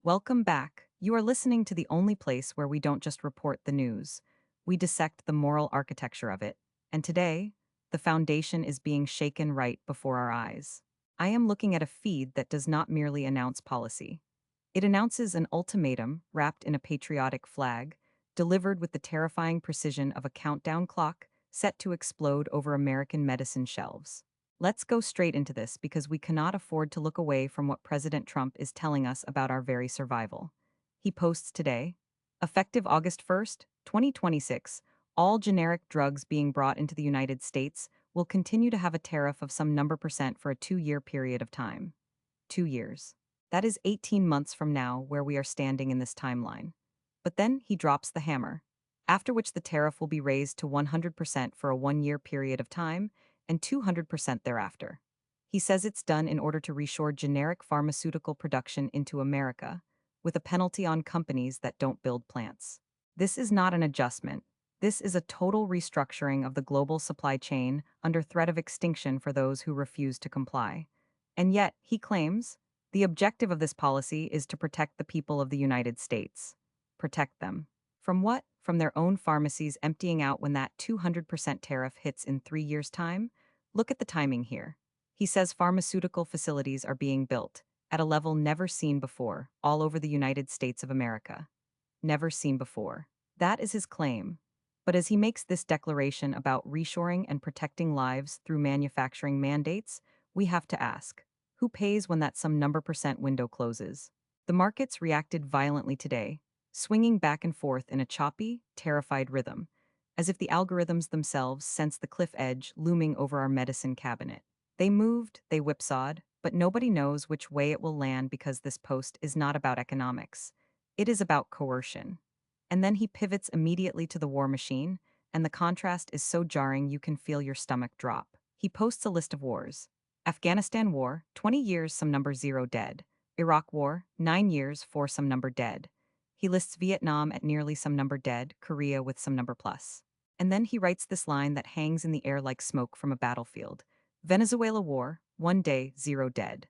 Welcome back. You are listening to the only place where we don't just report the news. We dissect the moral architecture of it. And today, the foundation is being shaken right before our eyes. I am looking at a feed that does not merely announce policy. It announces an ultimatum wrapped in a patriotic flag, delivered with the terrifying precision of a countdown clock set to explode over American medicine shelves. Let's go straight into this because we cannot afford to look away from what President Trump is telling us about our very survival. He posts today, effective August 1st, 2026, all generic drugs being brought into the United States will continue to have a tariff of some number percent for a 2-year period of time. 2 years. That is 18 months from now where we are standing in this timeline. But then he drops the hammer, after which the tariff will be raised to 100% for a 1-year period of time and 200% thereafter. He says it's done in order to reshore generic pharmaceutical production into America, with a penalty on companies that don't build plants. This is not an adjustment. This is a total restructuring of the global supply chain under threat of extinction for those who refuse to comply. And yet, he claims, the objective of this policy is to protect the people of the United States. Protect them. From what? From their own pharmacies emptying out when that 200% tariff hits in 3 years' time? Look at the timing here. He says pharmaceutical facilities are being built at a level never seen before all over the United States of America. Never seen before. That is his claim. But as he makes this declaration about reshoring and protecting lives through manufacturing mandates, we have to ask, who pays when that some number percent window closes? The markets reacted violently today, swinging back and forth in a choppy, terrified rhythm, as if the algorithms themselves sense the cliff edge looming over our medicine cabinet. They moved, they whipsawed, but nobody knows which way it will land because this post is not about economics. It is about coercion. And then he pivots immediately to the war machine, and the contrast is so jarring you can feel your stomach drop. He posts a list of wars. Afghanistan War, 20 years, some number 0 dead. Iraq War, 9 years, 4 some number dead. He lists Vietnam at nearly some number dead, Korea with some number plus. And then he writes this line that hangs in the air like smoke from a battlefield. Venezuela War, 1 day, 0 dead.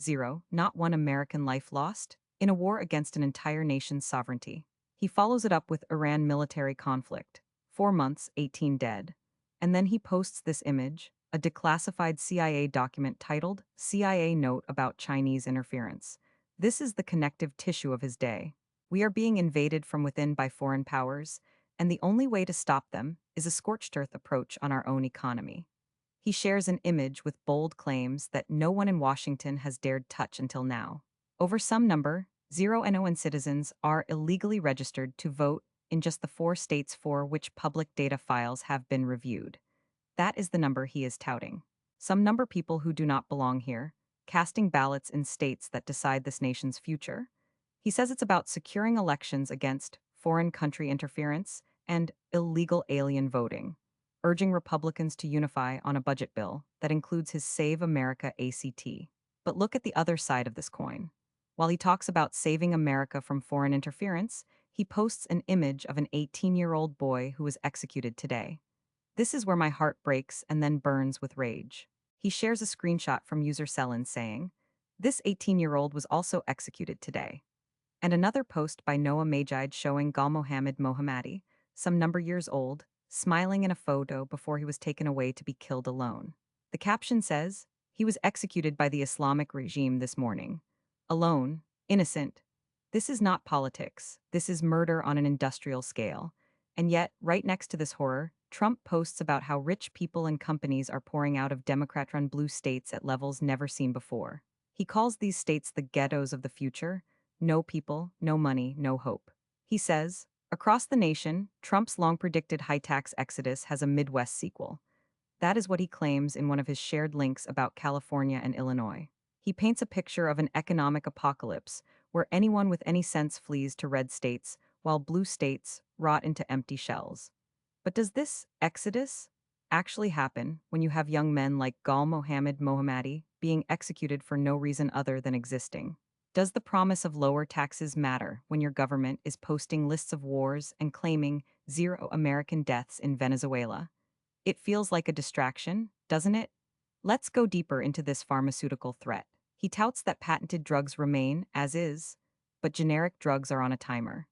0, not one American life lost, in a war against an entire nation's sovereignty. He follows it up with Iran military conflict, 4 months, 18 dead. And then he posts this image, a declassified CIA document titled CIA Note about Chinese Interference. This is the connective tissue of his day. We are being invaded from within by foreign powers, and the only way to stop them is a scorched earth approach on our own economy. He shares an image with bold claims that no one in Washington has dared touch until now. Over some number, 0 citizens are illegally registered to vote in just the 4 states for which public data files have been reviewed. That is the number he is touting. Some number people who do not belong here, casting ballots in states that decide this nation's future. He says it's about securing elections against foreign country interference and illegal alien voting, urging Republicans to unify on a budget bill that includes his Save America ACT. But look at the other side of this coin. While he talks about saving America from foreign interference, he posts an image of an 18-year-old boy who was executed today. This is where my heart breaks and then burns with rage. He shares a screenshot from user Selin saying, "This 18-year-old was also executed today." And another post by Noah Majid showing Gal Mohammed Mohammadi, some number years old, smiling in a photo before he was taken away to be killed alone. The caption says, "He was executed by the Islamic regime this morning. Alone, innocent." This is not politics. This is murder on an industrial scale. And yet, right next to this horror, Trump posts about how rich people and companies are pouring out of Democrat-run blue states at levels never seen before. He calls these states the ghettos of the future. No people, no money, no hope. He says, across the nation, Trump's long-predicted high-tax exodus has a Midwest sequel. That is what he claims in one of his shared links about California and Illinois. He paints a picture of an economic apocalypse where anyone with any sense flees to red states, while blue states rot into empty shells. But does this exodus actually happen when you have young men like Gal Mohammed Mohammadi being executed for no reason other than existing? Does the promise of lower taxes matter when your government is posting lists of wars and claiming 0 American deaths in Venezuela? It feels like a distraction, doesn't it? Let's go deeper into this pharmaceutical threat. He touts that patented drugs remain, as is, but generic drugs are on a timer.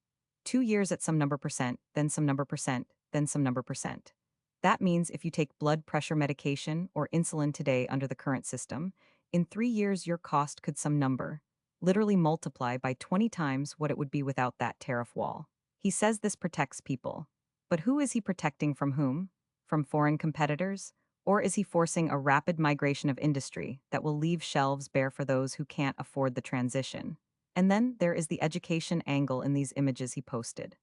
2 years at some number percent, then some number percent, then some number percent. That means if you take blood pressure medication or insulin today under the current system, in 3 years your cost could some number, literally multiply by 20 times what it would be without that tariff wall. He says this protects people. But who is he protecting from whom? From foreign competitors? Or is he forcing a rapid migration of industry that will leave shelves bare for those who can't afford the transition? And then there is the education angle in these images he posted.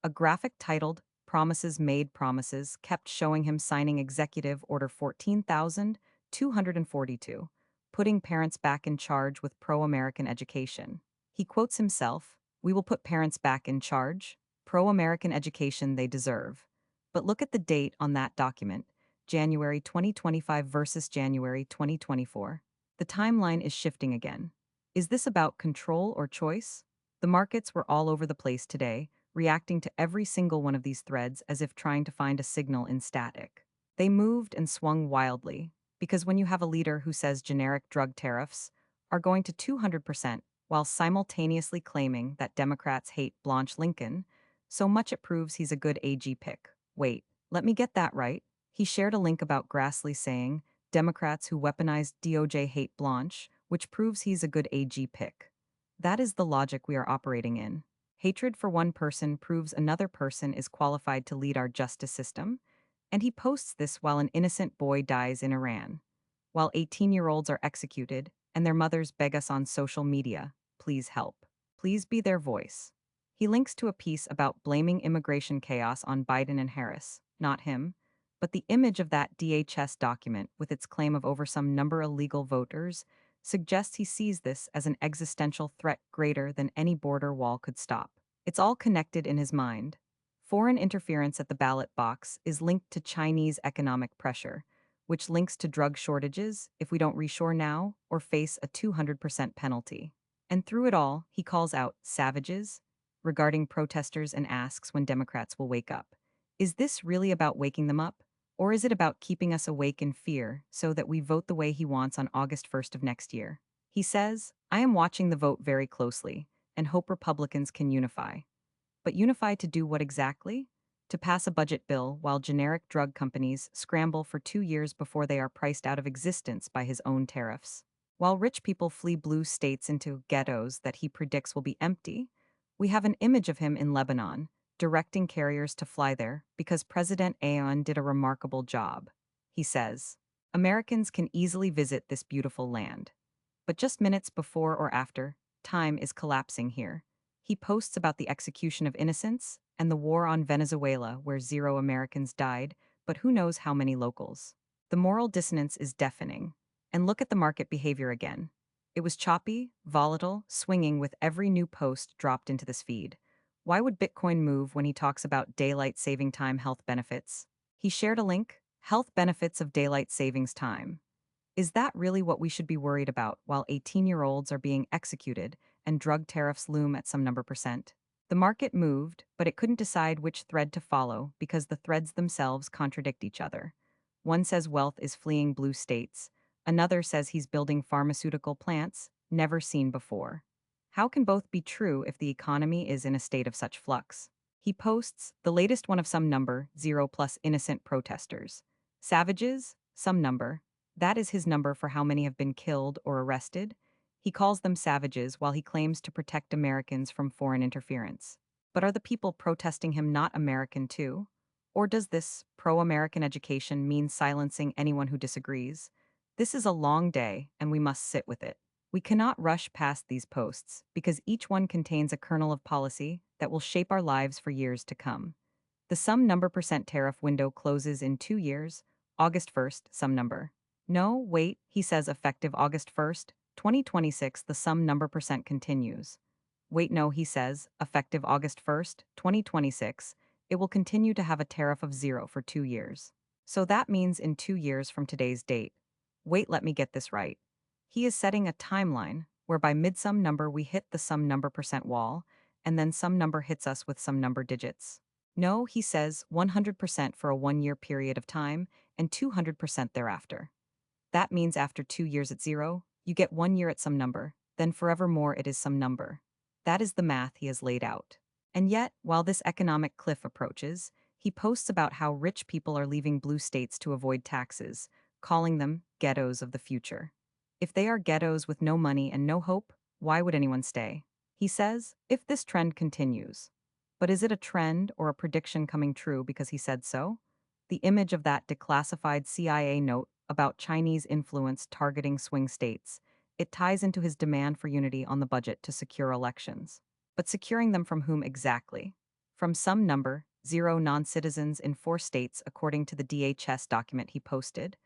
A graphic titled Promises Made Promises kept showing him signing Executive Order 14,242, putting parents back in charge with pro-American education. He quotes himself, "We will put parents back in charge, pro-American education they deserve." But look at the date on that document, January 2025 versus January 2024. The timeline is shifting again. Is this about control or choice? The markets were all over the place today, reacting to every single one of these threads as if trying to find a signal in static. They moved and swung wildly, because when you have a leader who says generic drug tariffs are going to 200% while simultaneously claiming that Democrats hate Blanche Lincoln, so much it proves he's a good AG pick. Wait, let me get that right. He shared a link about Grassley saying, Democrats who weaponized DOJ hate Blanche, which proves he's a good AG pick. That is the logic we are operating in. Hatred for one person proves another person is qualified to lead our justice system, and he posts this while an innocent boy dies in Iran, while 18-year-olds are executed and their mothers beg us on social media, please help. Please be their voice. He links to a piece about blaming immigration chaos on Biden and Harris, not him, but the image of that DHS document with its claim of over some number of illegal voters suggests he sees this as an existential threat greater than any border wall could stop. It's all connected in his mind. Foreign interference at the ballot box is linked to Chinese economic pressure, which links to drug shortages if we don't reshore now or face a 200% penalty. And through it all, he calls out savages regarding protesters and asks when Democrats will wake up. Is this really about waking them up? Or is it about keeping us awake in fear so that we vote the way he wants on August 1st of next year? He says, I am watching the vote very closely and hope Republicans can unify. But unify to do what exactly? To pass a budget bill while generic drug companies scramble for 2 years before they are priced out of existence by his own tariffs. While rich people flee blue states into ghettos that he predicts will be empty, we have an image of him in Lebanon, directing carriers to fly there because President Aoun did a remarkable job. He says, Americans can easily visit this beautiful land. But just minutes before or after, time is collapsing here. He posts about the execution of innocents and the war on Venezuela where 0 Americans died, but who knows how many locals. The moral dissonance is deafening. And look at the market behavior again. It was choppy, volatile, swinging with every new post dropped into this feed. Why would Bitcoin move when he talks about daylight saving time health benefits? He shared a link, health benefits of daylight savings time. Is that really what we should be worried about while 18-year-olds are being executed and drug tariffs loom at some number percent? The market moved, but it couldn't decide which thread to follow because the threads themselves contradict each other. One says wealth is fleeing blue states, another says he's building pharmaceutical plants never seen before. How can both be true if the economy is in a state of such flux? He posts the latest one of some number, 0 plus innocent protesters. Savages, some number. That is his number for how many have been killed or arrested. He calls them savages while he claims to protect Americans from foreign interference. But are the people protesting him not American too? Or does this pro-American education mean silencing anyone who disagrees? This is a long day, and we must sit with it. We cannot rush past these posts because each one contains a kernel of policy that will shape our lives for years to come. The some number percent tariff window closes in 2 years, August 1st, some number. No, wait, he says effective August 1st, 2026, the some number percent continues. Wait, no, he says, effective August 1st, 2026, it will continue to have a tariff of 0 for 2 years. So that means in 2 years from today's date. Wait, let me get this right. He is setting a timeline where by mid-sum number we hit the some number percent wall, and then some number hits us with some number digits. No, he says 100% for a 1-year period of time and 200% thereafter. That means after 2 years at 0, you get 1 year at some number, then forevermore it is some number. That is the math he has laid out. And yet, while this economic cliff approaches, he posts about how rich people are leaving blue states to avoid taxes, calling them ghettos of the future. If they are ghettos with no money and no hope, why would anyone stay? He says, if this trend continues. But is it a trend or a prediction coming true because he said so? The image of that declassified CIA note about Chinese influence targeting swing states, it ties into his demand for unity on the budget to secure elections. But securing them from whom exactly? From some number, zero non-citizens in 4 states according to the DHS document he posted,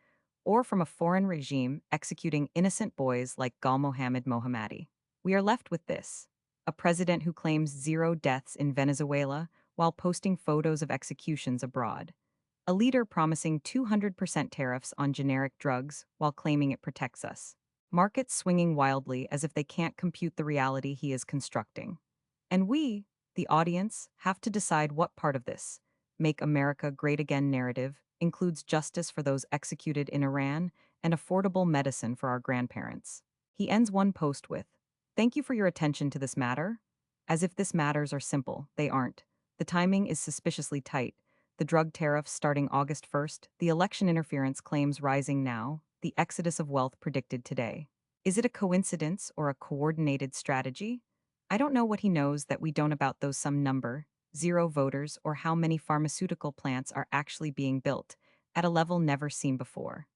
or from a foreign regime executing innocent boys like Gal Mohammed Mohammadi. We are left with this: a president who claims zero deaths in Venezuela while posting photos of executions abroad, a leader promising 200% tariffs on generic drugs while claiming it protects us, markets swinging wildly as if they can't compute the reality he is constructing. And we, the audience, have to decide what part of this Make America Great Again narrative includes justice for those executed in Iran and affordable medicine for our grandparents. He ends one post with, "Thank you for your attention to this matter." As if this matters are simple, they aren't. The timing is suspiciously tight. The drug tariffs starting August 1st, the election interference claims rising now, the exodus of wealth predicted today. Is it a coincidence or a coordinated strategy? I don't know what he knows that we don't about those some number, zero voters, or how many pharmaceutical plants are actually being built, at a level never seen before.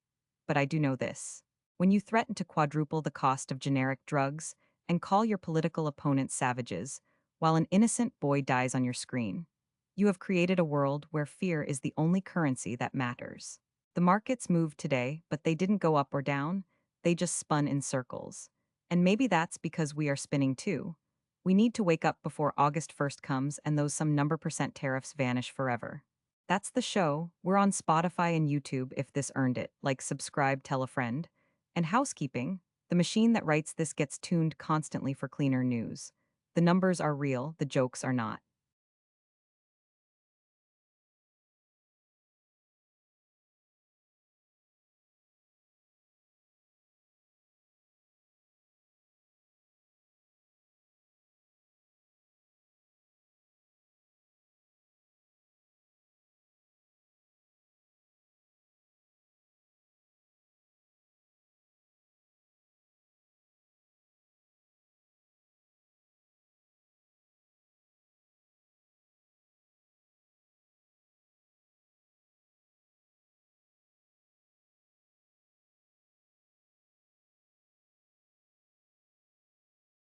But I do know this. When you threaten to quadruple the cost of generic drugs and call your political opponents savages, while an innocent boy dies on your screen, you have created a world where fear is the only currency that matters. The markets moved today, but they didn't go up or down, they just spun in circles. And maybe that's because we are spinning too. We need to wake up before August 1st comes and those some number percent tariffs vanish forever. That's the show. We're on Spotify and YouTube if this earned it, like subscribe, tell a friend. And housekeeping, the machine that writes this gets tuned constantly for cleaner news. The numbers are real, the jokes are not.